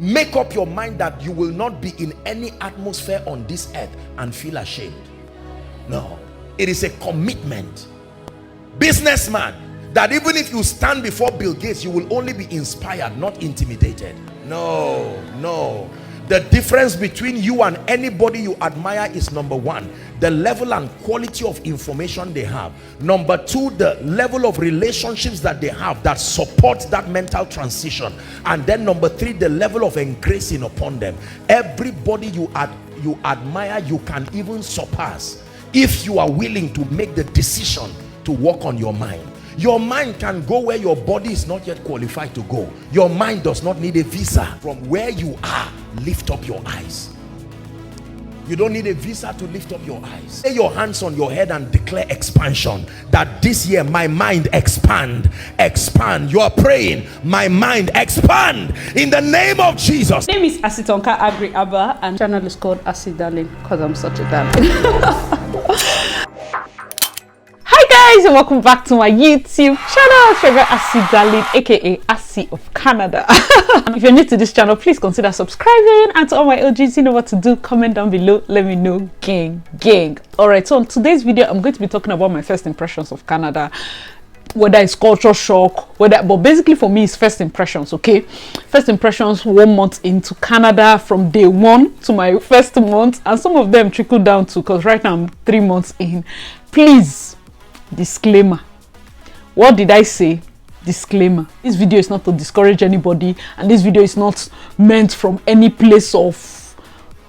Make up your mind that you will not be in any atmosphere on this earth and feel ashamed. No, it is a commitment. Businessman, that even if you stand before Bill Gates, you will only be inspired, not intimidated. No, no. The difference between you and anybody you admire is, number one, the level and quality of information they have. Number two, the level of relationships that they have that support that mental transition. And then number three, the level of engracing upon them. Everybody you admire, you can even surpass if you are willing to make the decision to work on your mind. Your mind can go where your body is not yet qualified to go. Your mind does not need a visa. From where you are, lift up your eyes. You don't need a visa to lift up your eyes. Lay your hands on your head and declare expansion. That this year my mind expand. Expand. You are praying, my mind expand in the name of Jesus. My name is Asitonka Agri Abba and channel is called Asi Darling because I'm such a darling. Hi guys, and welcome back to my YouTube channel. Favorite Asi Darling, aka Asi of Canada. If you're new to this channel, please consider subscribing, and to all my OGs, you know what to do. Comment down below, let me know. Gang. Alright, so on today's video I'm going to be talking about my first impressions of Canada, whether it's culture shock, but basically for me it's first impressions. Okay, first impressions 1 month into Canada, from day one to my first month, and some of them trickle down to, because right now I'm 3 months in. Please, disclaimer. What did I say? Disclaimer. This video is not to discourage anybody, and this video is not meant from any place of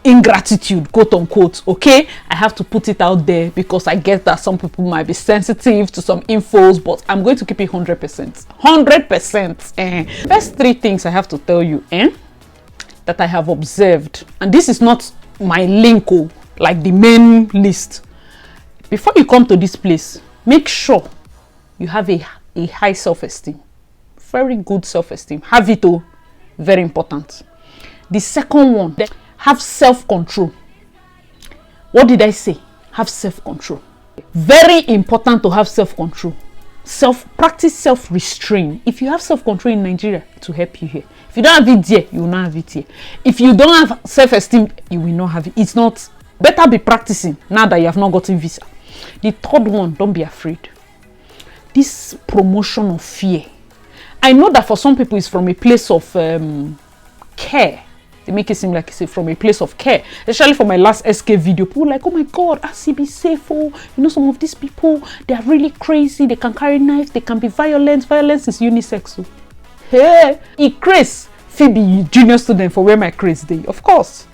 ingratitude, quote unquote. Okay, I have to put it out there because I get that some people might be sensitive to some infos, but I'm going to keep it 100%. 100%. First 3 things I have to tell you that I have observed, and this is not my link, like the main list. Before you come to this place, make sure you have a high self-esteem, very good self-esteem. Have it, very important. The second one, have self-control. What did I say? Have self-control. Very important to have self-control. Practice self-restraint. If you have self-control in Nigeria, it will help you here. If you don't have it there, you will not have it here. If you don't have self-esteem, you will not have it. It's not better be practicing now that you have not gotten visa. The third one, don't be afraid. This promotion of fear. I know that for some people it's from a place of care. They make it seem like it's from a place of care. Especially for my last SK video, people were like, oh my God, Asi, be safe. Oh, you know, some of these people, they are really crazy. They can carry knives. They can be violent. Violence is unisex. So. Hey, it craze. Phoebe, junior student, for where my craze day. Of course.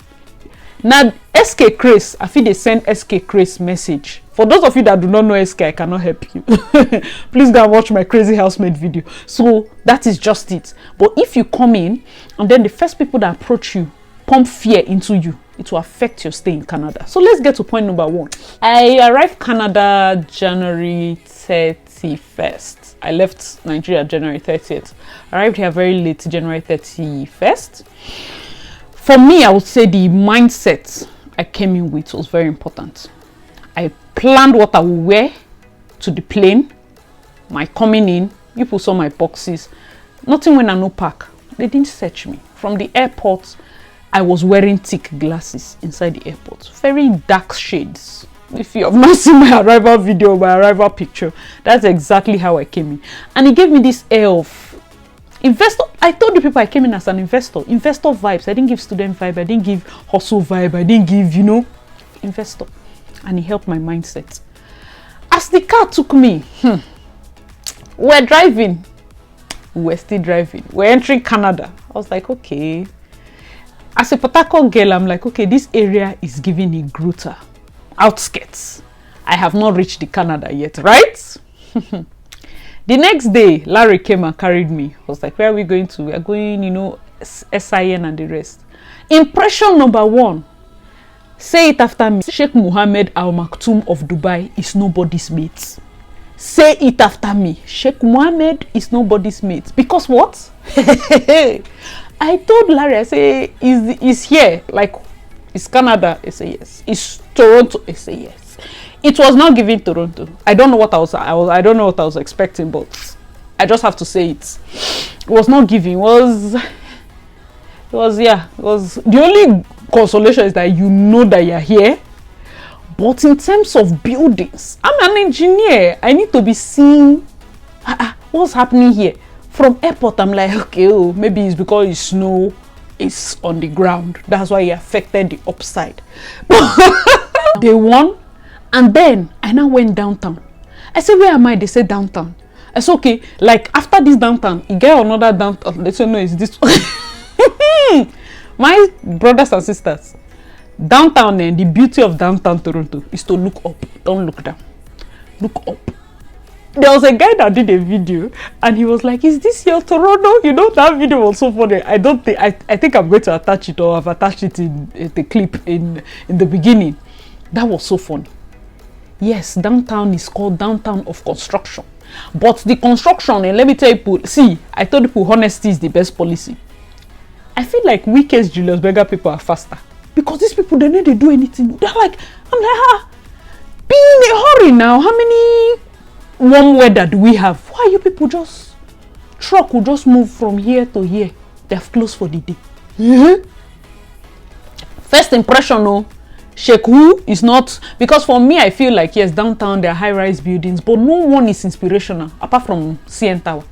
Now, SK Craze, I feel they send SK Craze message. For those of you that do not know SK, I cannot help you. Please go and watch my crazy housemate video. So that is just it. But if you come in and then the first people that approach you pump fear into you, it will affect your stay in Canada. So let's get to point number 1. I arrived Canada January 31st. I left Nigeria January 30th. Arrived here very late, January 31st. For me, I would say the mindset I came in with was very important. I planned what I would wear to the plane, my coming in. People saw my boxes. Nothing when I no pack. They didn't search me. From the airport, I was wearing thick glasses inside the airport. Very dark shades. If you have not seen my arrival video, my arrival picture, that's exactly how I came in. And it gave me this air of investor. I told the people I came in as an investor vibes. I didn't give student vibe, I didn't give hustle vibe, I didn't give, investor. And it helped my mindset. As the car took me, we're driving, we're still driving, we're entering Canada. I was like, okay. As a Port Harcourt girl, I'm like, okay, this area is giving a Gruta outskirts. I have not reached the Canada yet, right? The next day, Larry came and carried me. I was like, where are we going to? We're going, SIN and the rest. Impression number 1. Say it after me. Sheikh Mohammed Al Maktoum of Dubai is nobody's mate. Say it after me. Sheikh Mohammed is nobody's mate. Because what? I told Larry, I say, is here. Like, is Canada? He said yes. Is Toronto? He said yes. It was not giving Toronto. I don't know what I was expecting, but I just have to say it. It was not giving. It was It was the only consolation is that you know that you're here. But in terms of buildings, I'm an engineer. I need to be seeing what's happening here. From airport, I'm like, okay, oh, maybe it's because it's snow is on the ground. That's why it affected the upside. They won, and then I now went downtown. I said, where am I? They said downtown. I said, okay, like after this downtown, you get another downtown. They said, no, it's this. My brothers and sisters, downtown, and the beauty of downtown Toronto is to look up. Don't look down. Look up. There was a guy that did a video, and he was like, is this your Toronto? You know, that video was so funny. I think I'm going to attach it, or I've attached it in the clip in the beginning. That was so funny. Yes, downtown is called downtown of construction. But the construction, and let me tell you people, see, I told people honesty is the best policy. I feel like weakest Julius Berger people are faster. Because these people, they need to do anything. They're like, I'm like, be in a hurry now. How many warm weather do we have? Why you people just, truck will just move from here to here. They're closed for the day. First impression, no. Sheku is not, because for me, I feel like, yes, downtown, there are high-rise buildings, but no one is inspirational, apart from CN Tower.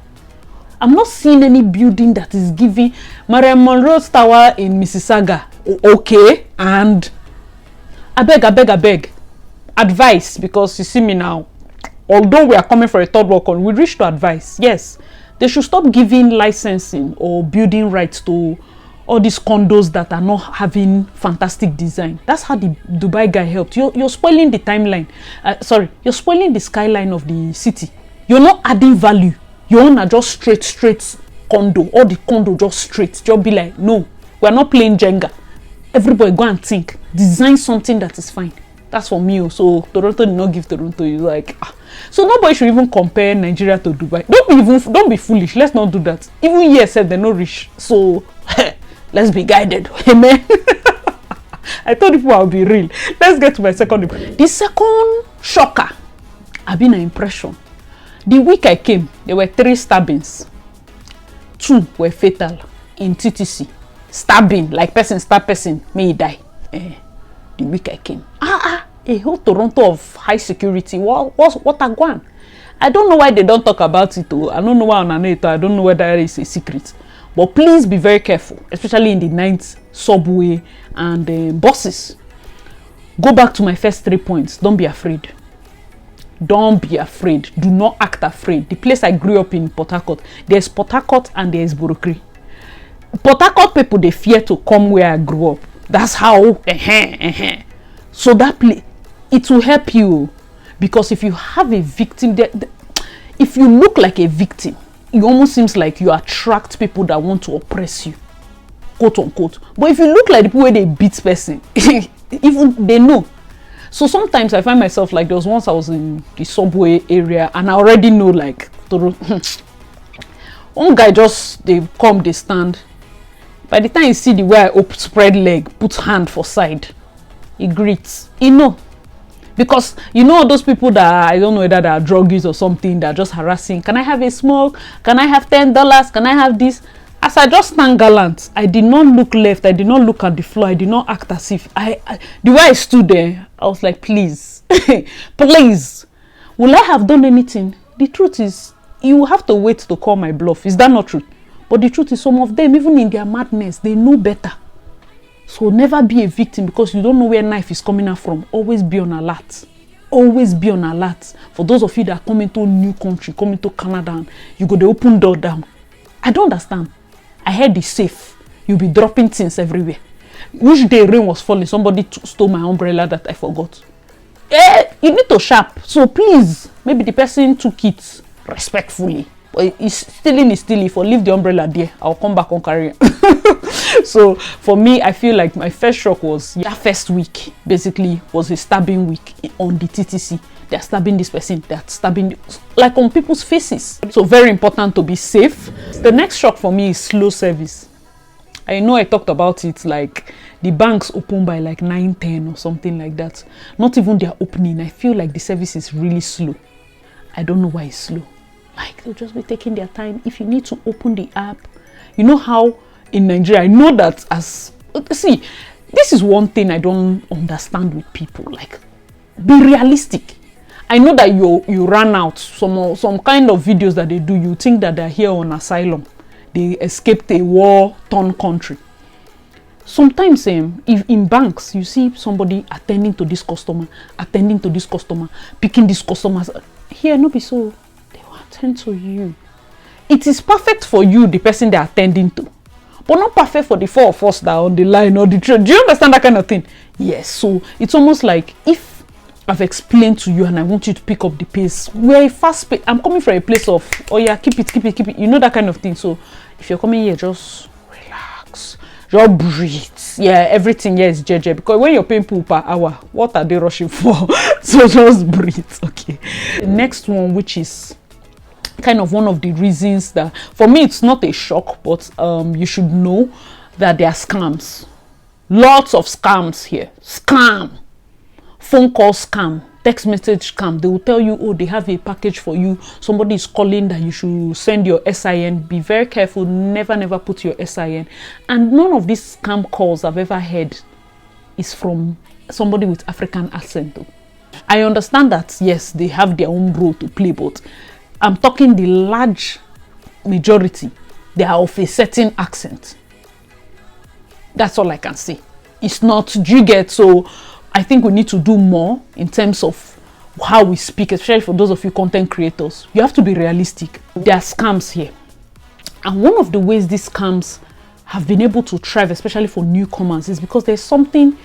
I'm not seeing any building that is giving Marilyn Monroe's Tower in Mississauga. Okay, and I beg, advice, because you see me now, although we are coming for a third world country, we reach to advice. Yes, they should stop giving licensing or building rights to all these condos that are not having fantastic design. That's how the Dubai guy helped. You're spoiling the timeline. You're spoiling the skyline of the city. You're not adding value. Your own are just straight condo. All the condo just straight. Just be like, no, we're not playing Jenga. Everybody go and think. Design something that is fine. That's for me. So Toronto did not give Toronto. You like, So nobody should even compare Nigeria to Dubai. Don't be foolish. Let's not do that. Even here said they're not rich. So let's be guided. Amen. I told people I'll be real. Let's get to my second. The second shocker, I've been an impression. The week I came, there were 3 stabbings. 2 were fatal in TTC. Stabbing, like person stab person, may he die. The week I came. A whole Toronto of high security. What a guan. I don't know why they don't talk about it. I don't know why on it. I don't know whether it's a secret. But please be very careful, especially in the night subway and buses. Go back to my first 3 points. Don't be afraid. Don't be afraid. Do not act afraid. The place I grew up in, Port Harcourt, there's Port Harcourt and there's Borokri. Port Harcourt people, they fear to come where I grew up. That's how. So that place, it will help you. Because if you have a victim, if you look like a victim, it almost seems like you attract people that want to oppress you, quote unquote. But if you look like the people where they beat person, even they know. So sometimes I find myself like, there was once I was in the subway area and I already know like one guy just, they come, they stand. By the time you see the way I spread leg, put hand for side, he greets. He know. Because you know those people that I don't know whether they are druggies or something, that are just harassing. Can I have a smoke? Can I have $10? Can I have this? As I just stand gallant, I did not look left. I did not look at the floor. I did not act as if the way I stood there, I was like, please, please, will I have done anything? The truth is, you will have to wait to call my bluff. Is that not true? But the truth is, some of them, even in their madness, they know better. So never be a victim because you don't know where knife is coming out from. Always be on alert. Always be on alert. For those of you that are coming to a new country, coming to Canada, and you go the open door down. I don't understand. I heard it's safe. You'll be dropping things everywhere. Which day rain was falling, somebody stole my umbrella that I forgot. You need to sharp. So please, maybe the person took it respectfully. But stealing is stealing. If I leave the umbrella there, I'll come back on carry. So for me, I feel like my first shock was that first week basically was a stabbing week on the TTC. They're stabbing this person, they're stabbing like on people's faces. So very important to be safe. The next shock for me is slow service. I know I talked about it, like the banks open by like 9:10 or something like that. Not even their opening. I feel like the service is really slow. I don't know why it's slow. Like they'll just be taking their time. If you need to open the app, you know how in Nigeria. I know that as, see, this is one thing I don't understand with people. Like, be realistic. I know that you ran out some kind of videos that they do. You think that they're here on asylum. They escaped a war-torn country. Sometimes, if in banks, you see somebody attending to this customer, picking these customers. Here, no be so. They will attend to you. It is perfect for you, the person they're attending to, but not perfect for the four of us that are on the line or the train. Do you understand that kind of thing? Yes. So it's almost like if I've explained to you and I want you to pick up the pace, we're a fast pace. I'm coming from a place of, oh yeah, keep it. You know, that kind of thing. So if you're coming here, just relax. Just breathe. Yeah, everything here is JJ. Because when you're paying people per hour, what are they rushing for? So just breathe. Okay. The next one, which is kind of one of the reasons that, for me, it's not a shock, but you should know that there are scams. Lots of scams here. Scam. Phone call scam. Text message scam. They will tell you, oh, they have a package for you. Somebody is calling that you should send your SIN. Be very careful. Never put your SIN. And none of these scam calls I've ever heard is from somebody with African accent though. I understand that, yes, they have their own role to play, but I'm talking the large majority. They are of a certain accent. That's all I can say. It's not, do you get? So I think we need to do more in terms of how we speak, especially for those of you content creators. You have to be realistic. There are scams here. And one of the ways these scams have been able to thrive, especially for newcomers, is because there's something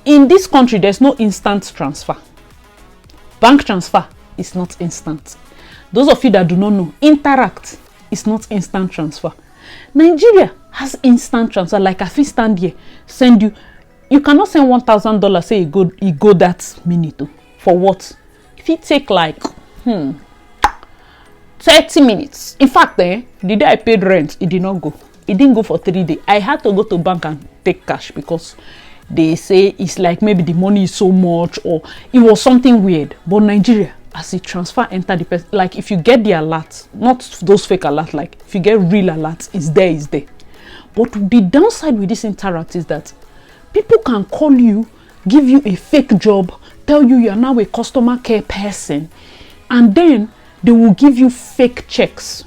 in this country, there's no instant transfer. Bank transfer is not instant. Those of you that do not know, Interact is not instant transfer. Nigeria has instant transfer. Like I fit stand here, send you. You cannot send $1,000, say it go that minute. For what? If it take like 30 minutes. In fact, the day I paid rent, it did not go. It didn't go for 3 days. I had to go to bank and take cash because they say it's like maybe the money is so much or it was something weird. But Nigeria, as the transfer enter the person, like if you get the alert, not those fake alerts, like if you get real alerts, it's there. But the downside with this Interact is that people can call you, give you a fake job, tell you are now a customer care person, and then they will give you fake checks.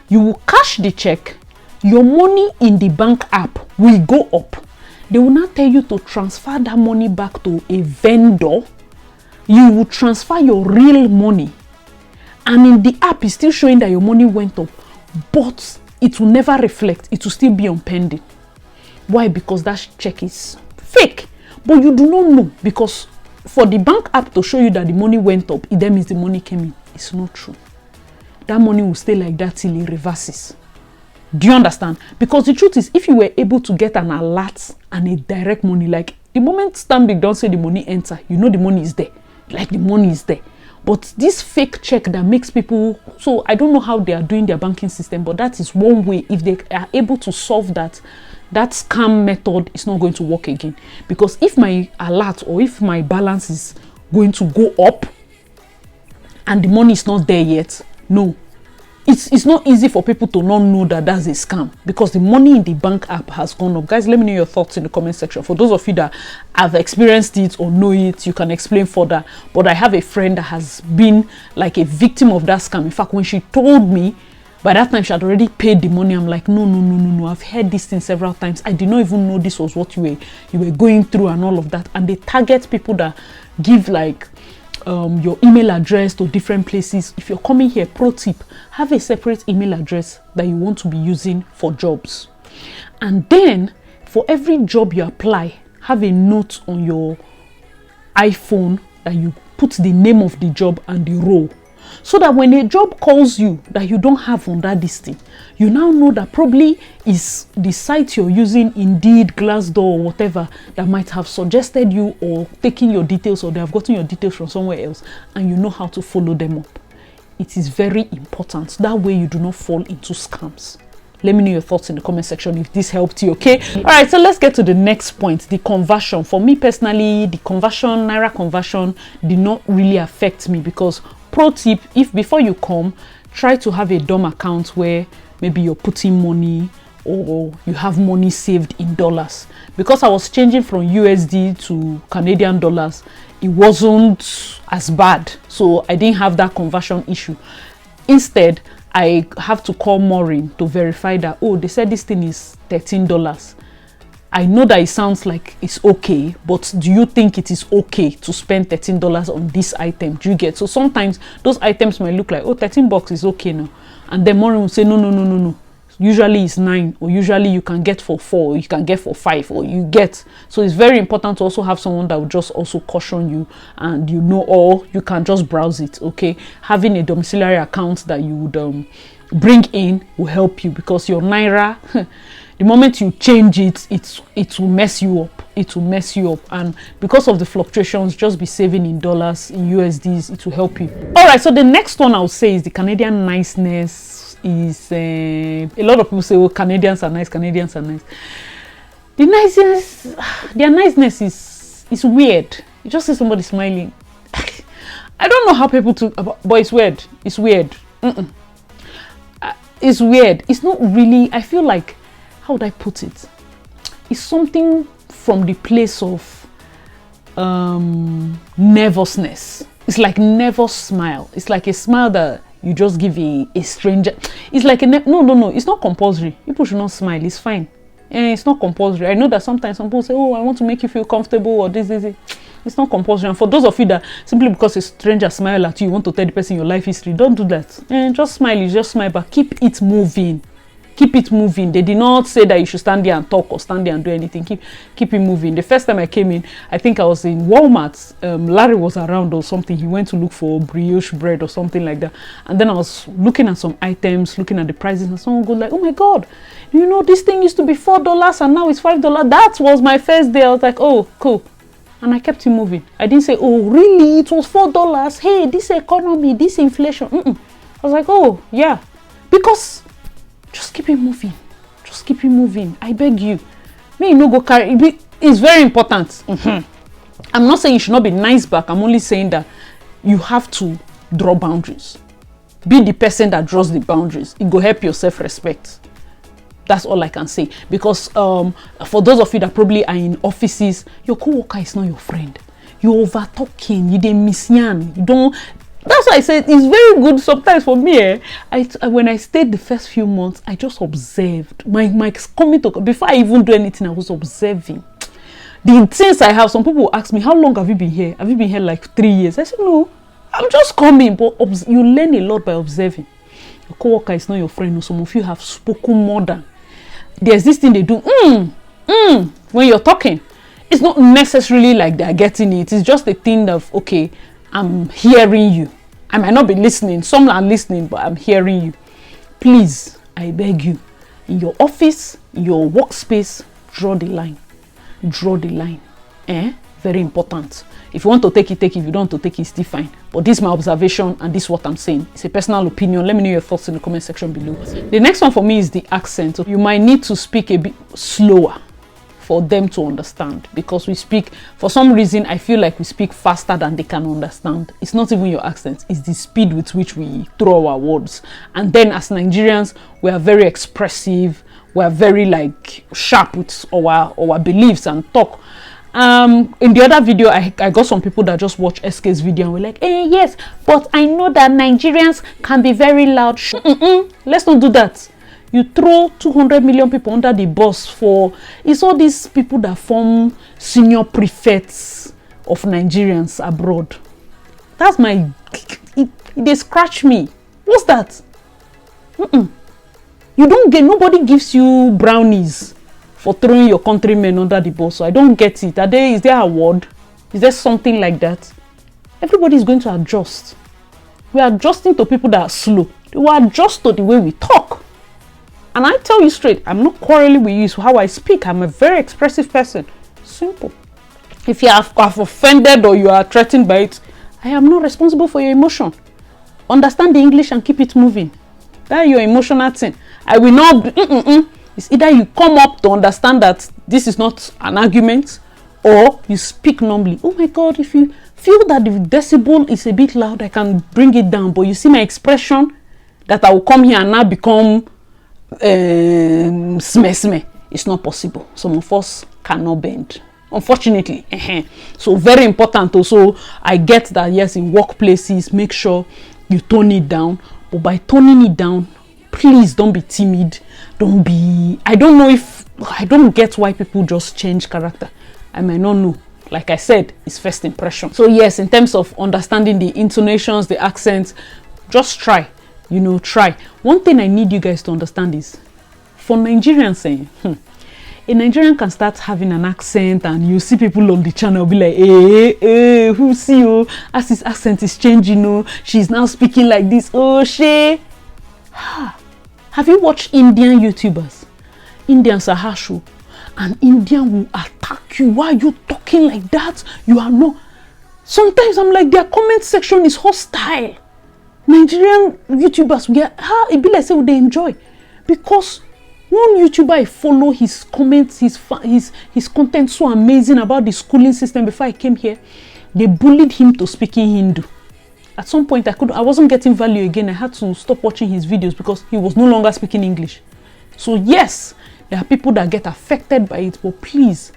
You will cash the check, your money in the bank app will go up. They will not tell you to transfer that money back to a vendor. You will transfer your real money. And in the app, it's still showing that your money went up, but it will never reflect. It will still be on pending. Why? Because that check is fake. But you do not know, because for the bank app to show you that the money went up, it then means the money came in. It's not true. That money will stay like that till it reverses. Do you understand? Because the truth is, if you were able to get an alert and a direct money, like the moment Stanbic don't say the money enter, you know the money is there. Like the money is there. But this fake check that makes people, so I don't know how they are doing their banking system, but that is one way. If they are able to solve that, that scam method is not going to work again. Because if my alert or if my balance is going to go up and the money is not there yet, no. It's not easy for people to not know that that's a scam because the money in the bank app has gone up. Guys, let me know your thoughts in the comment section. For those of you that have experienced it or know it, you can explain further. But I have a friend that has been like a victim of that scam. In fact, when she told me, by that time she had already paid the money. I'm like, no. I've heard this thing several times. I did not even know this was what you were going through and all of that. And they target people that give like your email address to different places. If you're coming here, pro tip, have a separate email address that you want to be using for jobs. And then for every job you apply, have a note on your iPhone that you put the name of the job and the role. So that when a job calls you that you don't have on that listing, you now know that probably is the site you're using, Indeed, Glassdoor, or whatever, that might have suggested you or taken your details, or they have gotten your details from somewhere else, and you know how to follow them up. It is very important. That way you do not fall into scams. Let me know your thoughts in the comment section if this helped you, okay? All right, so let's get to the next point, the conversion. For me personally, the conversion, Naira conversion, did not really affect me because, pro tip, if before you come, try to have a DOM account where maybe you're putting money or you have money saved in dollars. Because I was changing from USD to Canadian dollars, it wasn't as bad, so I didn't have that conversion issue. Instead, I have to call Maureen to verify that, oh, they said this thing is $13. I know that it sounds like it's okay, but do you think it is okay to spend $13 on this item? Do you get? So sometimes those items might look like, oh, $13 is okay now, and then Maureen will say, no, usually it's 9, or usually you can get for 4, or you can get for 5, or you get. So it's very important to also have someone that will just also caution you, and or you can just browse it. Okay, having a domiciliary account that you would bring in will help you, because your naira the moment you change it, it will mess you up. It will mess you up, and because of the fluctuations, just be saving in dollars, in USDs. It will help you. All right, so the next one I would say is the Canadian niceness. Is a lot of people say, oh, Canadians are nice. The niceness, their niceness is weird. You just see somebody smiling. I don't know how people but it's weird. It's weird. It's weird. It's not really. I feel like, how would I put it? It's something from the place of nervousness. It's like nervous smile. It's like a smile that you just give a stranger. It's like no. It's not compulsory. People should not smile. It's fine. It's not compulsory. I know that sometimes some people say, oh, I want to make you feel comfortable, or this. It's not compulsory. And for those of you that simply because a stranger smile at you, you want to tell the person your life history, don't do that. Just smile. You just smile, but keep it moving. Keep it moving. They did not say that you should stand there and talk or stand there and do anything. Keep it moving. The first time I came in, I think I was in Walmart. Larry was around or something. He went to look for brioche bread or something like that. And then I was looking at some items, looking at the prices, and someone goes like, oh my God, this thing used to be $4 and now it's $5. That was my first day. I was like, oh, cool. And I kept it moving. I didn't say, oh, really? It was $4. Hey, this economy, this inflation. I was like, oh, yeah. Because just keep it moving. Just keep it moving. I beg you. May no go carry. It's very important. I'm not saying you should not be nice back. I'm only saying that you have to draw boundaries. Be the person that draws the boundaries. It will help your self-respect. That's all I can say. Because for those of you that probably are in offices, your co-worker is not your friend. You're over talking. You didn't miss yan. You don't. That's why I said it's very good sometimes for me. When I stayed the first few months, I just observed. My coming to, before I even do anything, I was observing. The things I have, some people ask me, how long have you been here? Have you been here like 3 years? I said, no, I'm just coming. But you learn a lot by observing. Your co-worker is not your friend. Some of you have spoken more than. There's this thing they do. When you're talking, it's not necessarily like they're getting it. It's just a thing of, okay, I'm hearing you. I might not be listening. Some are listening, but I'm hearing you. Please, I beg you, in your office, in your workspace, draw the line. Draw the line. Very important. If you want to take it, take it. If you don't want to take it, it's still fine. But this is my observation, and this is what I'm saying. It's a personal opinion. Let me know your thoughts in the comment section below. The next one for me is the accent. You might need to speak a bit slower for them to understand, because we speak, for some reason, I feel like we speak faster than they can understand. It's not even your accent, it's the speed with which we throw our words. And then as Nigerians, we are very expressive, we are very like sharp with our beliefs and talk. In the other video, I got some people that just watch SK's video and were like, yes, but I know that Nigerians can be very loud. Let's not do that. You throw 200 million people under the bus for, it's all these people that form senior prefects of Nigerians abroad. That's they scratch me. What's that? You don't get, nobody gives you brownies for throwing your countrymen under the bus. So I don't get it. Is there a word? Is there something like that? Everybody is going to adjust. We are adjusting to people that are slow. We will adjust to the way we talk. And I tell you straight, I'm not quarreling with you. It's how I speak. I'm a very expressive person. Simple. If you have offended or you are threatened by it, I am not responsible for your emotion. Understand the English and keep it moving. That's your emotional thing. I will not. It's either you come up to understand that this is not an argument, or you speak normally. Oh my God, if you feel that the decibel is a bit loud, I can bring it down. But you see my expression, that I will come here and now become smeh. It's not possible. Some of us cannot bend, unfortunately. So very important also. I get that, yes, in workplaces, make sure you tone it down, but by toning it down, please don't be timid. Don't be, I don't get why people just change character. I might not know. Like I said, it's first impression. So yes, in terms of understanding the intonations, the accents, just try. Try. One thing I need you guys to understand is, for Nigerians saying, a Nigerian can start having an accent, and you see people on the channel be like, who see you? As his accent is changing, she's now speaking like this. Oh, she. Have you watched Indian YouTubers? Indians are harsh, and Indian will attack you. Why are you talking like that? You are not. Sometimes I'm like, their comment section is hostile. Nigerian YouTubers, it be like say they enjoy, because one YouTuber I follow, his comments, his content so amazing about the schooling system. Before I came here, they bullied him to speaking Hindu. At some point, I wasn't getting value again. I had to stop watching his videos because he was no longer speaking English. So yes, there are people that get affected by it, but please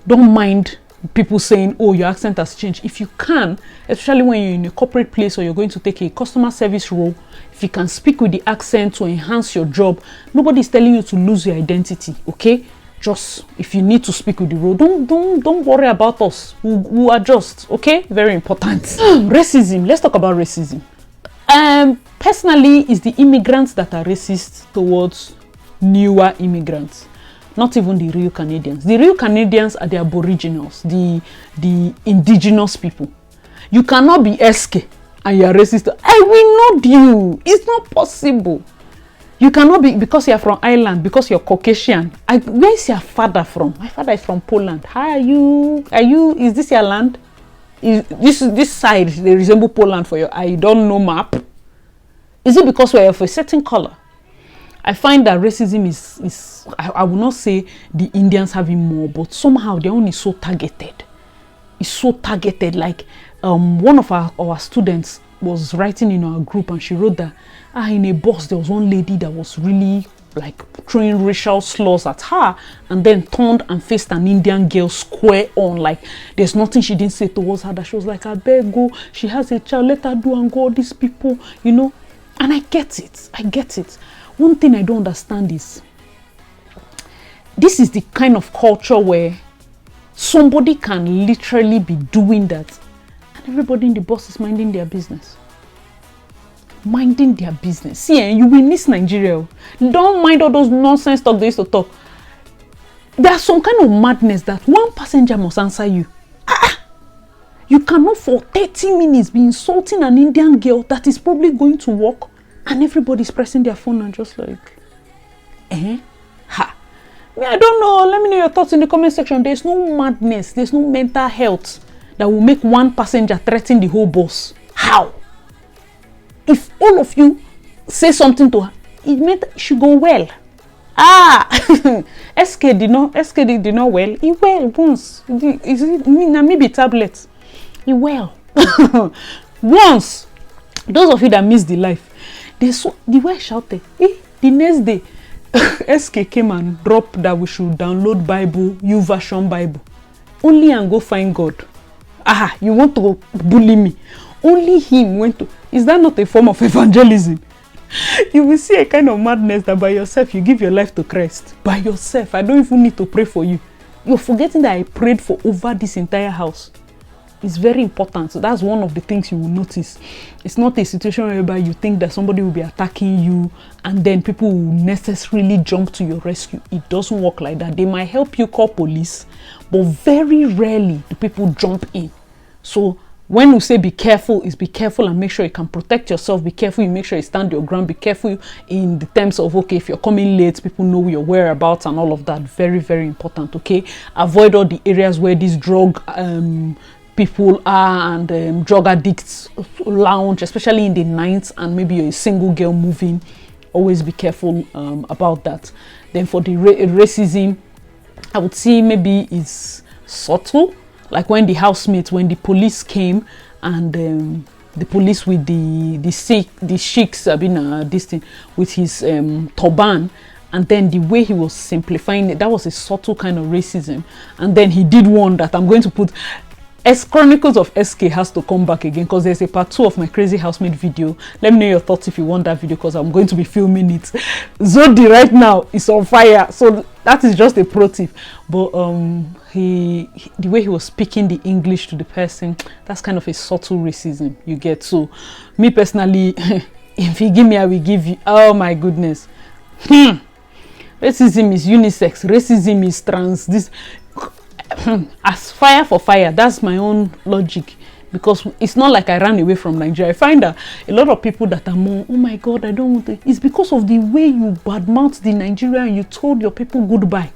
don't mind people saying, oh, your accent has changed. If you can, especially when you're in a corporate place or you're going to take a customer service role, if you can speak with the accent to enhance your job, nobody's telling you to lose your identity, okay? Just if you need to speak with the role, don't worry about us. We'll adjust, okay? Very important. Racism. Let's talk about racism. Personally, it's the immigrants that are racist towards newer immigrants. Not even the real Canadians. The real Canadians are the aboriginals, the indigenous people. You cannot be SK and you are racist. I will not you. It's not possible. You cannot be, because you are from Ireland, because you're Caucasian. Where is your father from? My father is from Poland. How are you? Is this your land? This side, they resemble Poland for your I don't know map. Is it because we're of a certain color? I find that racism is I will not say the Indians having more, but somehow their own is so targeted. It's so targeted. Like one of our students was writing in our group, and she wrote that in a bus there was one lady that was really like throwing racial slurs at her, and then turned and faced an Indian girl square on. Like there's nothing she didn't say towards her, that she was like, I beg go, she has a child, let her do and go, all these people, And I get it. One thing I don't understand is, this is the kind of culture where somebody can literally be doing that and everybody in the bus is minding their business. See, you will miss Nigeria. Don't mind all those nonsense talk they used to talk. There's some kind of madness that one passenger must answer you. You cannot for 30 minutes be insulting an Indian girl that is probably going to work, and everybody's pressing their phone and just like, I don't know. Let me know your thoughts in the comment section. There's no madness. There's no mental health that will make one passenger threaten the whole bus. How? If all of you say something to her, it meant she go well. SK did not well. He well once. Maybe tablet. He well. Once. Those of you that missed the life, the way I shouted. The next day, SK came and dropped that we should download Bible, YouVersion Bible. Only and go find God. You want to bully me? Only him went to. Is that not a form of evangelism? You will see a kind of madness that by yourself you give your life to Christ. By yourself. I don't even need to pray for you. You're forgetting that I prayed for over this entire house. It's very important. So that's one of the things you will notice. It's not a situation whereby you think that somebody will be attacking you and then people will necessarily jump to your rescue. It doesn't work like that. They might help you call police, but very rarely do people jump in. So when we say be careful, is be careful and make sure you can protect yourself. Be careful, you make sure you stand your ground. Be careful in the terms of, okay, if you're coming late, people know your whereabouts and all of that. Very, very important, okay? Avoid all the areas where these drug people are and drug addicts lounge, especially in the nights, and maybe you're a single girl moving. Always be careful about that. Then for the racism, I would say maybe it's subtle. Like when the police came and the police with the sheiks, this thing with his turban, And then the way he was simplifying it, that was a subtle kind of racism. And then he did one that I'm going to put. Chronicles of SK has to come back again because there's a part 2 of my crazy housemaid video. Let me know your thoughts if you want that video, because I'm going to be filming it. Zodi right now is on fire, so that is just a pro tip. But the way he was speaking the English to the person, that's kind of a subtle racism you get. So me personally, if you give me, I will give you. Oh my goodness. Racism is unisex, racism is trans. This as fire for fire, that's my own logic, because it's not like I ran away from Nigeria. I find that a lot of people that are more, oh my god, I don't want to, it's because of the way you badmouth the Nigeria and you told your people goodbye.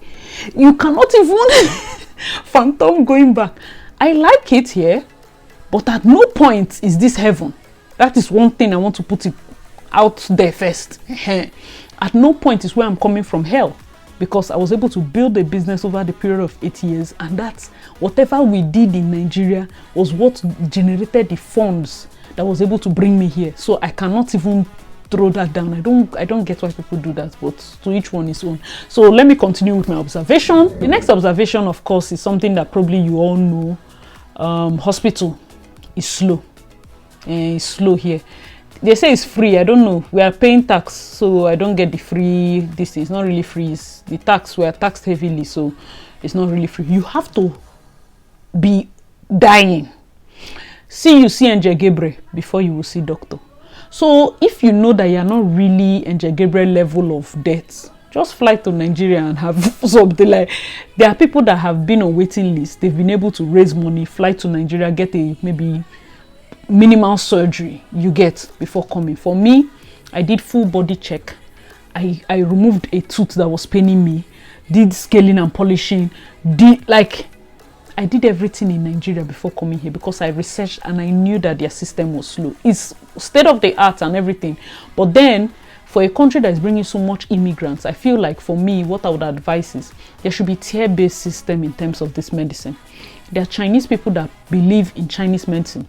You cannot even phantom going back. I like it here, but at no point is this heaven. That is one thing I want to put it out there first. At no point is where I'm coming from hell, because I was able to build a business over the period of 8 years, and that's whatever we did in Nigeria was what generated the funds that was able to bring me here. So I cannot even throw that down. I don't get why people do that, but to each one his own. So let me continue with my observation. The next observation, of course, is something that probably you all know. Hospital is slow. It's slow here. They say it's free. I don't know. We are paying tax, so I don't get the free. This is not really free. It's the tax. We are taxed heavily, so it's not really free. You have to be dying. See NJ Gabriel before you will see doctor. So if you know that you are not really NJ Gabriel level of debt, just fly to Nigeria and have something like. There are people that have been on waiting list. They've been able to raise money, fly to Nigeria, get a maybe minimal surgery you get before coming. For me, I did full body check. I removed a tooth that was paining me, did scaling and polishing, I did everything in Nigeria before coming here, because I researched and I knew that their system was slow. It's state of the art and everything, but then for a country that is bringing so much immigrants, I feel like for me, what I would advise is there should be tier-based system in terms of this medicine. There are Chinese people that believe in Chinese medicine.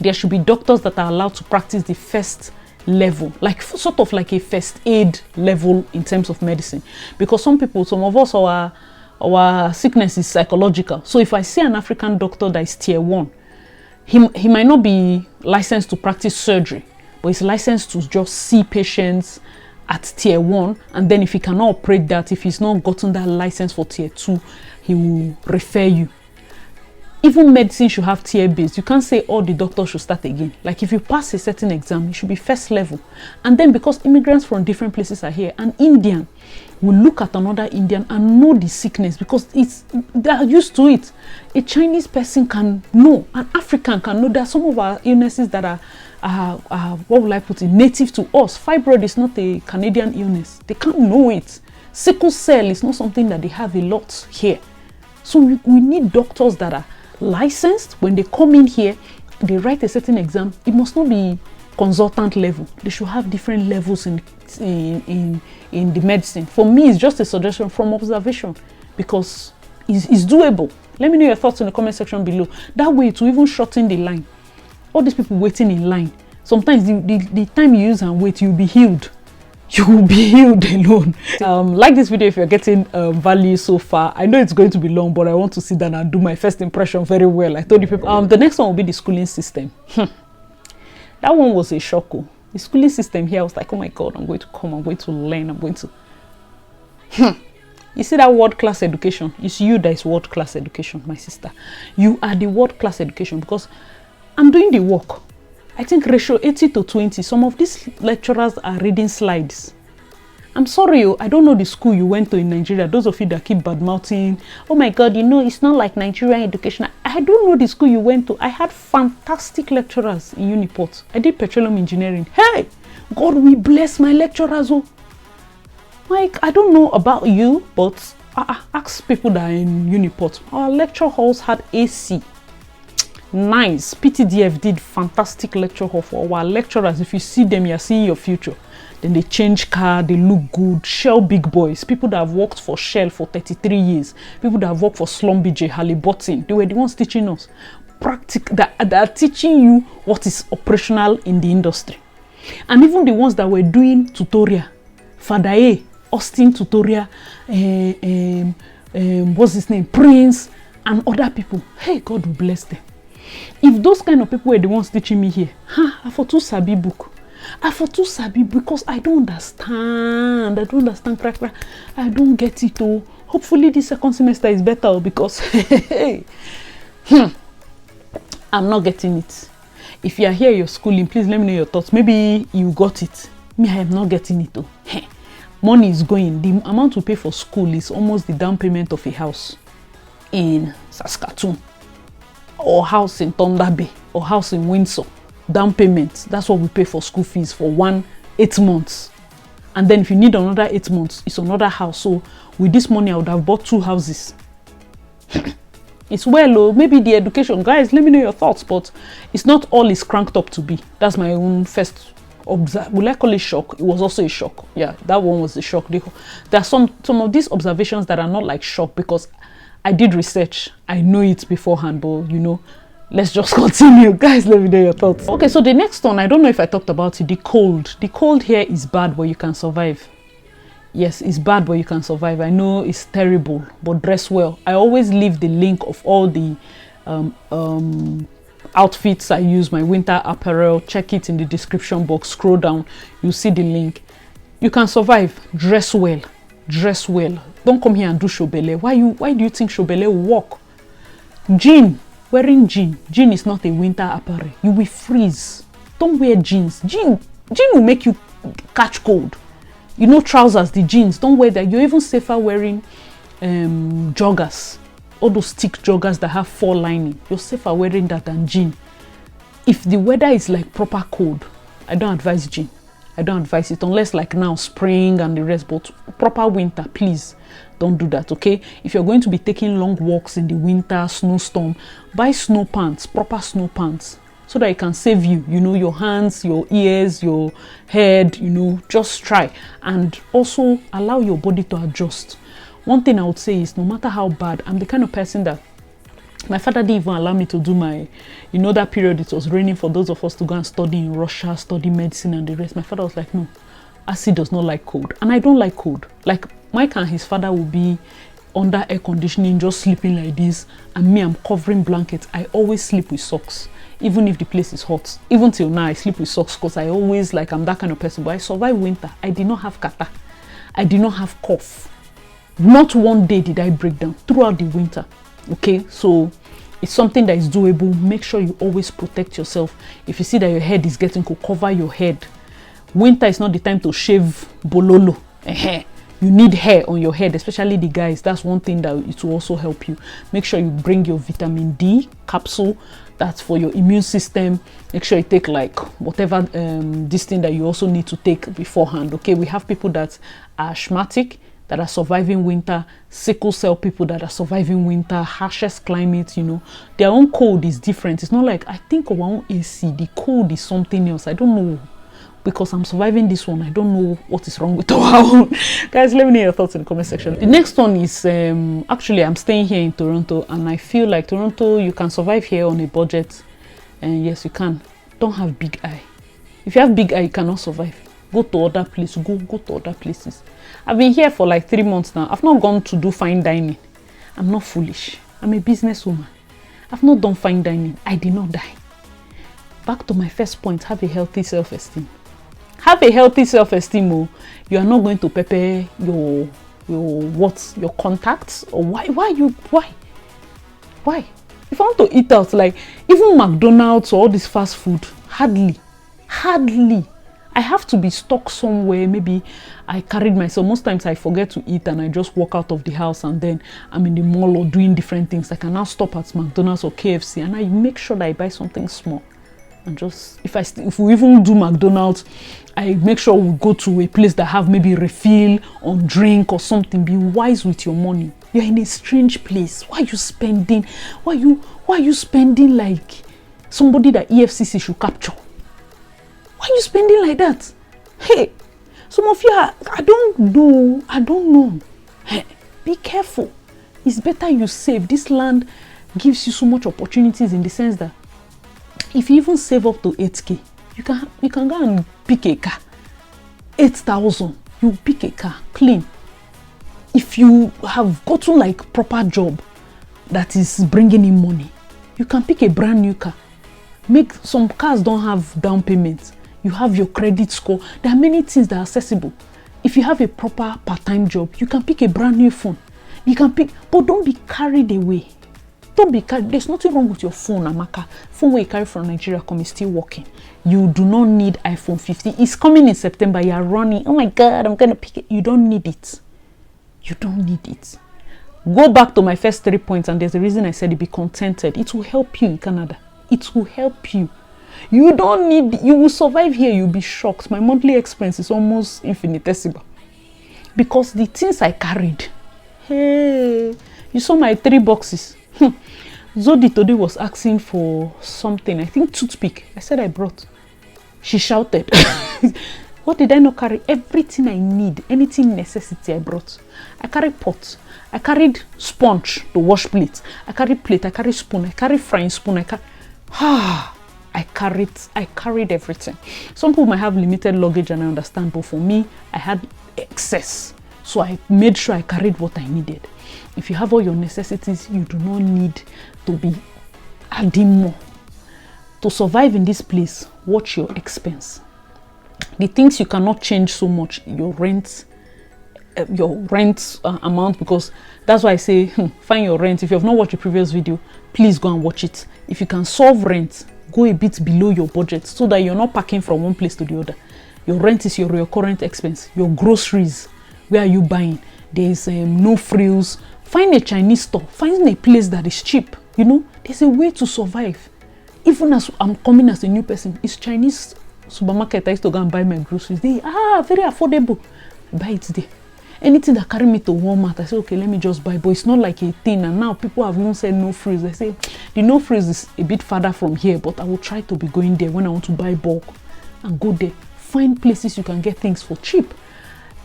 There should be doctors that are allowed to practice the first level, like sort of like a first aid level in terms of medicine, because some of us, our sickness is psychological. So if I see an African doctor that is tier 1, he might not be licensed to practice surgery, but he's licensed to just see patients at tier 1, and then if he cannot operate that, if he's not gotten that license for tier 2, he will refer you. Even medicine should have tier based. You can't say all the doctors should start again. Like if you pass a certain exam, it should be first level. And then because immigrants from different places are here, an Indian will look at another Indian and know the sickness, because they are used to it. A Chinese person can know, an African can know. There are some of our illnesses that are what will I put it, native to us. Fibroid is not a Canadian illness. They can't know it. Sickle cell is not something that they have a lot here. So we need doctors that are licensed. When they come in here, they write a certain exam. It must not be consultant level. They should have different levels in the medicine. For me, it's just a suggestion from observation, because it's doable. Let me know your thoughts in the comment section below. That way to even shorten the line. All these people waiting in line, sometimes the time you use and wait, you'll be healed. You will be healed alone. Like this video if you're getting value so far. I know it's going to be long, but I want to sit down and do my first impression very well. I told you people. The next one will be the schooling system. That one was a shock. The schooling system here, I was like, oh my god, I'm going to come, I'm going to learn, I'm going to. You see that world-class education? It's you that is world-class education, my sister. You are the world-class education, because I'm doing the work. I think ratio 80-20. Some of these lecturers are reading slides. I'm sorry, I don't know the school you went to in Nigeria. Those of you that keep bad-mouthing, oh my god, you know, it's not like Nigerian education. I don't know the school you went to. I had fantastic lecturers in Uniport. I did petroleum engineering. Hey, God, we bless my lecturers. Oh, Mike, I don't know about you, but ask people that are in Uniport. Our lecture halls had AC. Nice. PTDF did fantastic lecture hall for our lecturers. If you see them, you're seeing your future. Then they change car, they look good. Shell big boys, people that have worked for Shell for 33 years, people that have worked for Schlumberger, Halliburton, they were the ones teaching us. That are teaching you what is operational in the industry. And even the ones that were doing tutorial, Fadae, Austin Tutorial, what's his name, Prince, and other people. Hey, God will bless them. If those kind of people were the ones teaching me here, I for too sabi book. I for too sabi because I don't understand. I don't understand. I don't get it. Oh, hopefully this second semester is better because I'm not getting it. If you are here, you're schooling, please let me know your thoughts. Maybe you got it. Me, I am not getting it. Oh, money is going. The amount we pay for school is almost the down payment of a house in Saskatoon, or house in Thunder Bay, or house in Windsor. Down payment, that's what we pay for school fees for 8 months. And then if you need another 8 months, it's another house. So with this money, I would have bought 2 houses. It's well, oh, maybe the education, guys, let me know your thoughts, but it's not all is cranked up to be. That's my own first will I call it shock? It was also a shock. Yeah, that one was a shock. There are some of these observations that are not like shock because I did research. I know it beforehand, but you know, let's just continue. Guys, let me know your thoughts. Okay, so the next one, I don't know if I talked about it, the cold. The cold here is bad, but you can survive. Yes, it's bad, but you can survive. I know it's terrible, but dress well. I always leave the link of all the outfits I use, my winter apparel. Check it in the description box. Scroll down, you see the link. You can survive. Dress well. Dress well. Don't come here and do shobele. Why do you think shobele will work? Jean, wearing jean. Jean is not a winter apparel. You will freeze. Don't wear jeans. Jean will make you catch cold. You know, trousers, the jeans, don't wear that. You're even safer wearing joggers. All those thick joggers that have 4 lining. You're safer wearing that than jean. If the weather is like proper cold, I don't advise jean. I don't advise it unless like now, spring and the rest. But proper winter, please don't do that, okay? If you're going to be taking long walks in the winter, snowstorm, buy snow pants, proper snow pants, so that it can save you, you know, your hands, your ears, your head, you know, just try. And also allow your body to adjust. One thing I would say is no matter how bad, I'm the kind of person that my father didn't even allow me to do my, you know, that period it was raining for those of us to go and study in Russia, study medicine and the rest. My father was like, no, Asi does not like cold. And I don't like cold. Like Mike and his father will be under air conditioning, just sleeping like this. And me, I'm covering blankets. I always sleep with socks. Even if the place is hot. Even till now, I sleep with socks because I always, like, I'm that kind of person. But I survived winter. I did not have kata. I did not have cough. Not one day did I break down throughout the winter. Okay, so it's something that is doable. Make sure you always protect yourself. If you see that your head is getting cold, cover your head. Winter is not the time to shave bololo. You need hair on your head, especially the guys. That's one thing that it will also help you. Make sure you bring your vitamin D capsule. That's for your immune system. Make sure you take like whatever this thing that you also need to take beforehand. Okay, we have people that are asthmatic, that are surviving winter, sickle cell people that are surviving winter, harshest climate, you know. Their own cold is different. It's not like, I think of our own AC, the cold is something else. I don't know. Because I'm surviving this one, I don't know what is wrong with our own. Guys, let me know your thoughts in the comment section. The next one is, actually, I'm staying here in Toronto, and I feel like Toronto, you can survive here on a budget. And yes, you can. Don't have big eye. If you have big eye, you cannot survive. Go to other places. Go to other places. I've been here for like 3 months now. I've not gone to do fine dining. I'm not foolish. I'm a businesswoman. I've not done fine dining. I did not die. Back to my first point, have a healthy self-esteem. Have a healthy self-esteem. Oh. You are not going to pepper your contacts, or why if I want to eat out, like even McDonald's or all this fast food, hardly I have to be stuck somewhere. Maybe I carried myself. Most times I forget to eat and I just walk out of the house, and then I'm in the mall or doing different things. I can now stop at McDonald's or KFC, and I make sure that I buy something small. And just if we even do McDonald's, I make sure we go to a place that have maybe refill on drink or something. Be wise with your money. You're in a strange place. Why are you spending? Why are you spending like somebody that EFCC should capture? Why are you spending like that? Hey, some of you are, I don't know. Hey, be careful. It's better you save. This land gives you so much opportunities in the sense that if you even save up to 8K, you can go and pick a car. 8,000, you pick a car, clean. if you have gotten like proper job that is bringing in money, you can pick a brand new car. Make some cars don't have down payments. You have your credit score. There are many things that are accessible. If you have a proper part-time job, you can pick a brand new phone. You can pick, but don't be carried away. Don't be carried. There's nothing wrong with your phone, Amaka. Phone where you carry from Nigeria come is still working. You do not need iPhone 15. It's coming in September. You are running. Oh my God, I'm gonna pick it. You don't need it. You don't need it. Go back to my first 3 points, and there's a reason I said it. Be contented. It will help you in Canada. It will help you. You don't need. You will survive here. You'll be shocked. My monthly expense is almost infinitesimal because the things I carried. Hey, you saw my 3 boxes. Zodi today was asking for something. I think toothpick. I said I brought. She shouted. What did I not carry? Everything I need, anything necessity I brought. I carried pot. I carried sponge to wash plates. I carried plate. I carried spoon. I carried frying spoon. I carried everything. Some people might have limited luggage, and I understand, but for me, I had excess. So I made sure I carried what I needed. If you have all your necessities, you do not need to be adding more. To survive in this place, watch your expense. The things you cannot change so much, your rent amount, because that's why I say find your rent. If you have not watched the previous video, please go and watch it. If you can solve rent, go a bit below your budget so that you're not packing from one place to the other. Your rent is your current expense. Your groceries, where are you buying? There's no frills. Find a Chinese store. Find a place that is cheap. You know, there's a way to survive. Even as I'm coming as a new person, it's Chinese supermarket I used to go and buy my groceries. They very affordable. I buy it there. Anything that carry me to Walmart, I say, okay, let me just buy. But it's not like a thing. And now people have even said no frills. I say, the no frills is a bit farther from here, but I will try to be going there when I want to buy bulk and go there. Find places you can get things for cheap.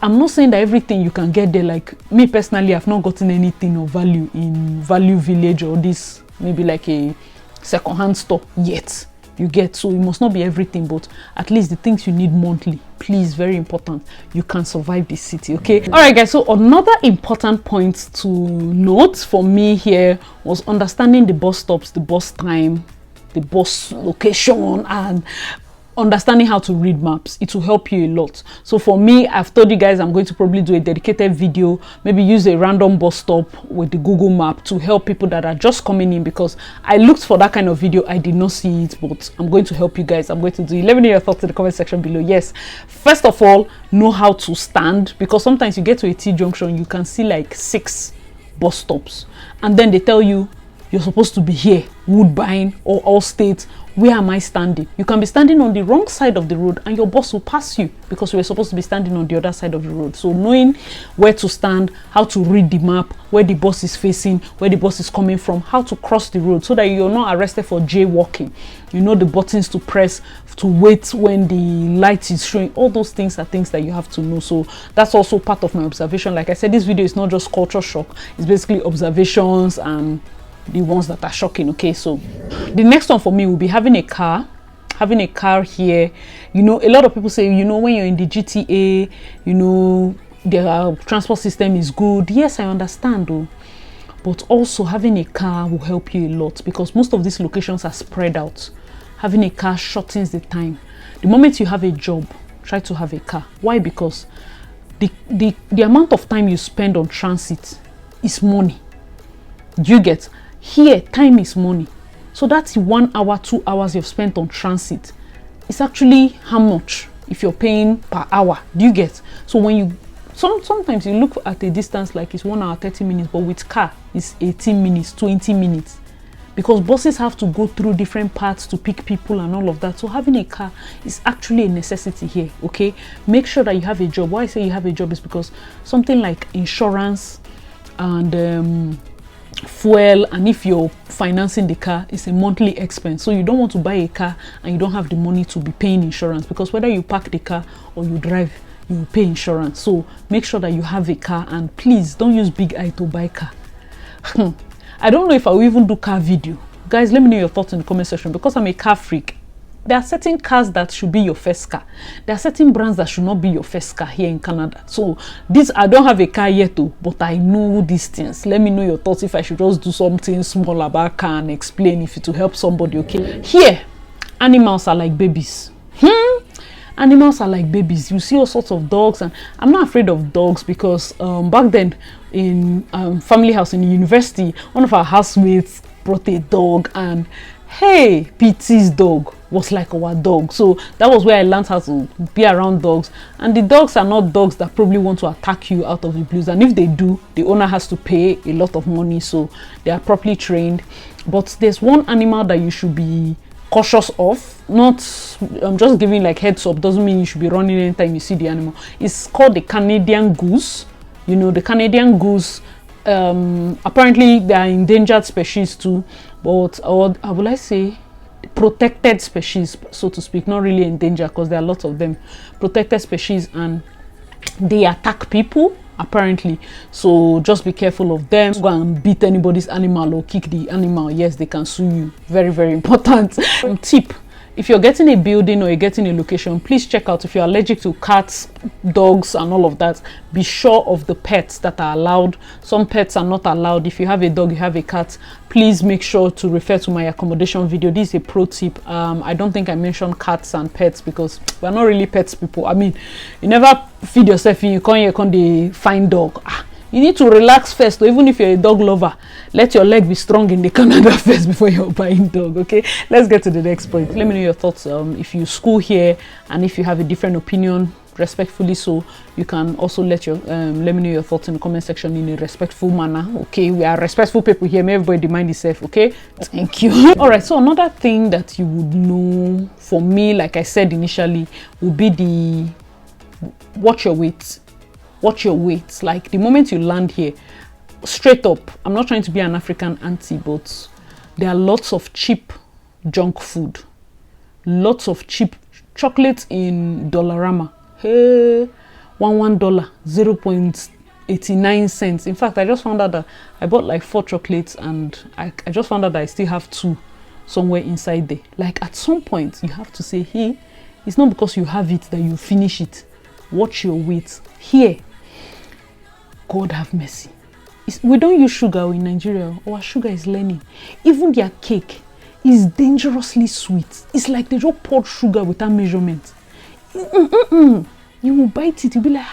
I'm not saying that everything you can get there. Like me personally, I've not gotten anything of value in Value Village or this, maybe like a second-hand store yet. You get, so it must not be everything, but at least the things you need monthly, please, very important. You can survive this city, okay? All right, guys, so another important point to note for me here was understanding the bus stops, the bus time, the bus location, and understanding how to read maps. It will help you a lot. So for me, I've told you guys I'm going to probably do a dedicated video, maybe use a random bus stop with the Google map to help people that are just coming in, because I looked for that kind of video. I did not see it, but I'm going to help you guys. I'm going to do it. Let me know your thoughts in the comment section below. Yes, first of all, know how to stand, because sometimes you get to a T junction, you can see like 6 bus stops, and then they tell you you're supposed to be here, Woodbine or Allstate. Where am I standing? You can be standing on the wrong side of the road and your bus will pass you because you were supposed to be standing on the other side of the road. So knowing where to stand, how to read the map, where the bus is facing, where the bus is coming from, how to cross the road so that you're not arrested for jaywalking. You know the buttons to press, to wait when the light is showing. All those things are things that you have to know. So that's also part of my observation. Like I said, this video is not just culture shock. It's basically observations and the ones that are shocking. Okay, so the next one for me will be having a car here. You know, a lot of people say, you know, when you're in the GTA, you know, the transport system is good. Yes, I understand though, but also having a car will help you a lot because most of these locations are spread out. Having a car shortens the time. The moment you have a job, try to have a car. Why? Because the amount of time you spend on transit is money. Do you get? Here, time is money. So that's 1 hour, 2 hours you've spent on transit. It's actually how much if you're paying per hour. Do you get? So when you sometimes you look at a distance like it's 1 hour 30 minutes, but with car it's 18 minutes, 20 minutes. Because buses have to go through different parts to pick people and all of that. So having a car is actually a necessity here. Okay, make sure that you have a job. Why I say you have a job is because something like insurance and fuel, and if you're financing the car, it's a monthly expense. So you don't want to buy a car and you don't have the money to be paying insurance, because whether you park the car or you drive, you will pay insurance. So make sure that you have a car, and please don't use big eye to buy car. I don't know if I will even do car video. Guys, let me know your thoughts in the comment section, because I'm a car freak. there are certain cars that should be your first car. There are certain brands that should not be your first car here in Canada. So this, I don't have a car yet too, but I know these things. Let me know your thoughts if I should just do something small about car and explain if it will help somebody. Okay, here animals are like babies. Animals are like babies. You see all sorts of dogs, and I'm not afraid of dogs because back then in family house in university, one of our housemates brought a dog, and hey, PT's dog was like our dog. So that was where I learned how to be around dogs. And the dogs are not dogs that probably want to attack you out of the blues, and if they do, the owner has to pay a lot of money, so they are properly trained. But there's one animal that you should be cautious of. Not I'm just giving like heads up, doesn't mean you should be running anytime you see the animal. It's called the Canadian goose. You know, the Canadian goose, apparently they are endangered species too, but or I would like say protected species, so to speak, not really endangered because there are lots of them. Protected species, and they attack people apparently, so just be careful of them. Go and beat anybody's animal or kick the animal, yes, they can sue you. Very, very important. Tip: if you're getting a building or you're getting a location, please check out if you're allergic to cats, dogs and all of that. Be sure of the pets that are allowed. Some pets are not allowed. If you have a dog, you have a cat, please make sure to refer to my accommodation video. This is a pro tip. I don't think I mentioned cats and pets because we're not really pets people. I mean, you never feed yourself in, you can't find dog. You need to relax first, so even if you're a dog lover, let your leg be strong in the Canada first before you're buying dog. Okay, let's get to the next point. Let me know your thoughts. If you school here and if you have a different opinion, respectfully, so you can also let me know your thoughts in the comment section in a respectful manner. Okay, we are respectful people here. May everybody mind itself. Okay, thank you. All right, so another thing that you would know for me, like I said initially, would be the watch your weight. Watch your weight. Like the moment you land here, straight up, I'm not trying to be an African auntie, but there are lots of cheap junk food, lots of cheap chocolates in Dollarama. Hey, $1 0.89 cents. In fact, I just found out that I bought like 4 chocolates, and I just found out that I still have 2 somewhere inside there. Like at some point you have to say, hey, it's not because you have it that you finish it. Watch your weight. Here, God have mercy, we don't use sugar in Nigeria. Our sugar is learning. Even their cake is dangerously sweet. It's like they just poured sugar without measurement. You will bite it, you'll be like,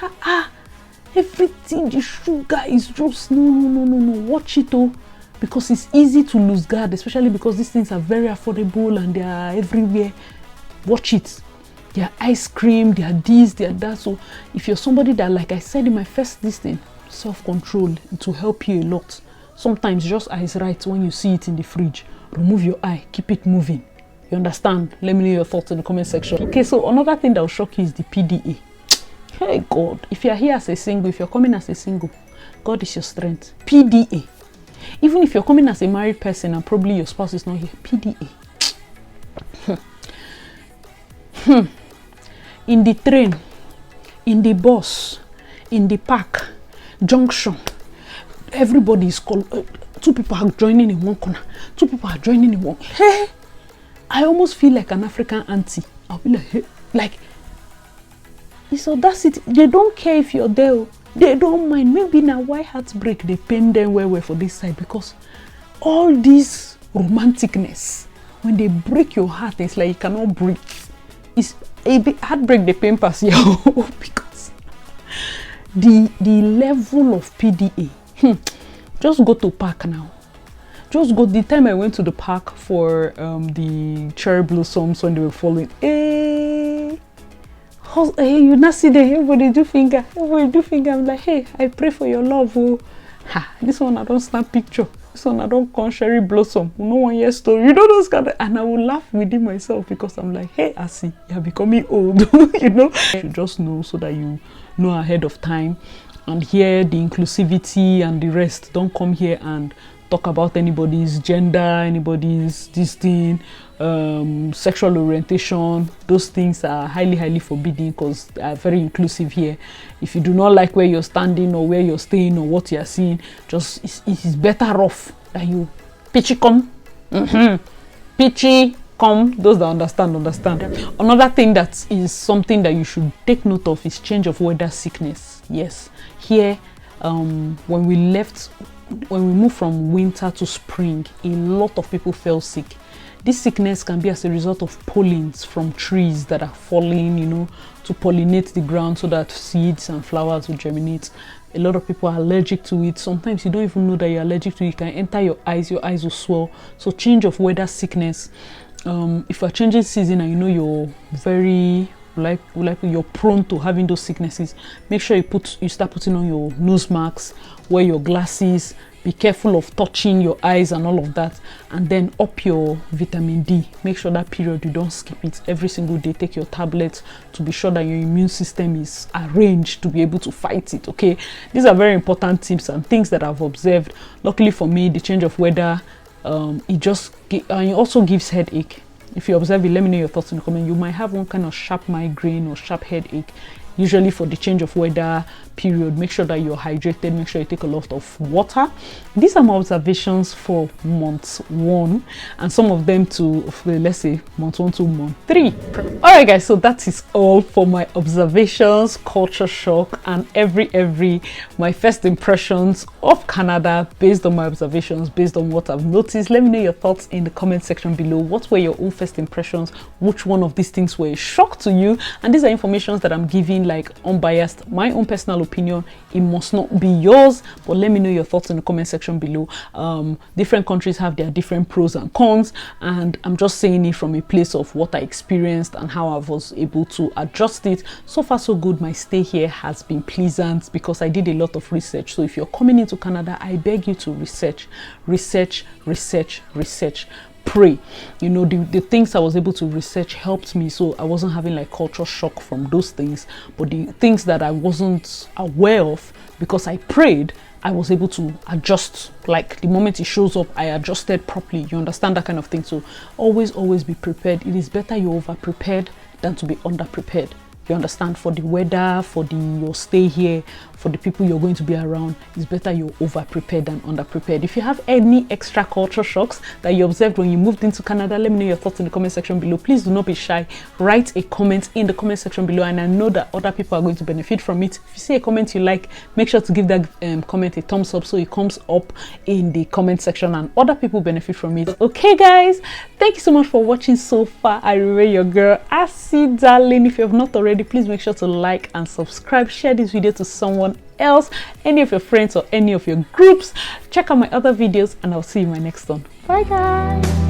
everything, the sugar is just no. Watch it though, because it's easy to lose guard, especially because these things are very affordable and they are everywhere. Watch it. They are ice cream, they are this, they are that. So if you're somebody that, like I said in my first listing, self-control, it will help you a lot. Sometimes just eyes right when you see it in the fridge. Remove your eye, keep it moving. You understand? Let me know your thoughts in the comment section. Okay, so another thing that will shock you is the PDA. Hey God, if you're here as a single, if you're coming as a single, God is your strength. PDA. Even if you're coming as a married person and probably your spouse is not here, PDA. In the train, in the bus, in the park, junction, everybody is called. 2 people are joining in one corner, 2 people are joining in one. Hey, I almost feel like an African auntie. I'll be like, hey, like, it's audacity. They don't care if you're there. They don't mind. Maybe now why heartbreak they pain them well for this side, because all this romanticness, when they break your heart, it's like you cannot breathe. It's a bit heartbreak the pain pass here because the level of PDA. Just go to park now. Just go. The time I went to the park for the cherry blossoms when they were falling, hey, you not see them, everybody do finger. I'm like, hey, I pray for your love. Oh, this one I don't snap picture. This one I don't con cherry blossom. No one hear story. You know those kind of, and I will laugh within myself because I'm like, hey, Asi, you're becoming old. You know, you just know so that you know ahead of time. And here, the inclusivity and the rest. Don't come here and talk about anybody's gender, anybody's this thing, sexual orientation. Those things are highly forbidden because they are very inclusive here. If you do not like where you're standing or where you're staying or what you're seeing, just it is better off that you pitchy come. Pitchy come, those that understand. Another thing that is something that you should take note of is change of weather sickness. Yes, here when we moved from winter to spring, a lot of people fell sick. This sickness can be as a result of pollens from trees that are falling, you know, to pollinate the ground so that seeds and flowers will germinate. A lot of people are allergic to it. Sometimes you don't even know that you're allergic to it. It can enter your eyes will swell. So change of weather sickness. If you're changing season and you know you're very you're prone to having those sicknesses, make sure you start putting on your nose masks, wear your glasses, be careful of touching your eyes and all of that, and then up your vitamin D. Make sure that period you don't skip it. Every single day take your tablets to be sure that your immune system is arranged to be able to fight it. Okay, these are very important tips and things that I've observed. Luckily for me, the change of weather it also gives headache. If you observe it, let me know your thoughts in the comment. You might have one kind of sharp migraine or sharp headache. Usually for the change of weather period, make sure that you're hydrated, make sure you take a lot of water. These are my observations for month 1, and some of them to, let's say, month 1 to month 3. All right guys, so that is all for my observations, culture shock, and my first impressions of Canada based on my observations, based on what I've noticed. Let me know your thoughts in the comment section below. What were your own first impressions? Which one of these things were a shock to you? And these are informations that I'm giving like unbiased, my own personal opinion. It must not be yours, but let me know your thoughts in the comment section below. Different countries have their different pros and cons, and I'm just saying it from a place of what I experienced and how I was able to adjust it. So far so good. My stay here has been pleasant because I did a lot of research. So if you're coming into Canada, I beg you to research. Pray. You know, the things I was able to research helped me, so I wasn't having like culture shock from those things. But the things that I wasn't aware of, because I prayed, I was able to adjust. Like the moment it shows up, I adjusted properly. You understand that kind of thing? So always be prepared. It is better you're over prepared than to be under prepared. You understand? For the weather, for your stay here, for the people you're going to be around, it's better you're over prepared than under prepared. If you have any extra culture shocks that you observed when you moved into Canada, let me know your thoughts in the comment section below. Please do not be shy. Write a comment in the comment section below, and I know that other people are going to benefit from it. If you see a comment you like, make sure to give that comment a thumbs up so it comes up in the comment section and other people benefit from it. Okay guys, thank you so much for watching so far. I remain your girl Asi Darling. If you have not already, please make sure to like and subscribe. Share this video to someone else, any of your friends or any of your groups. Check out my other videos, and I'll see you in my next one. Bye guys.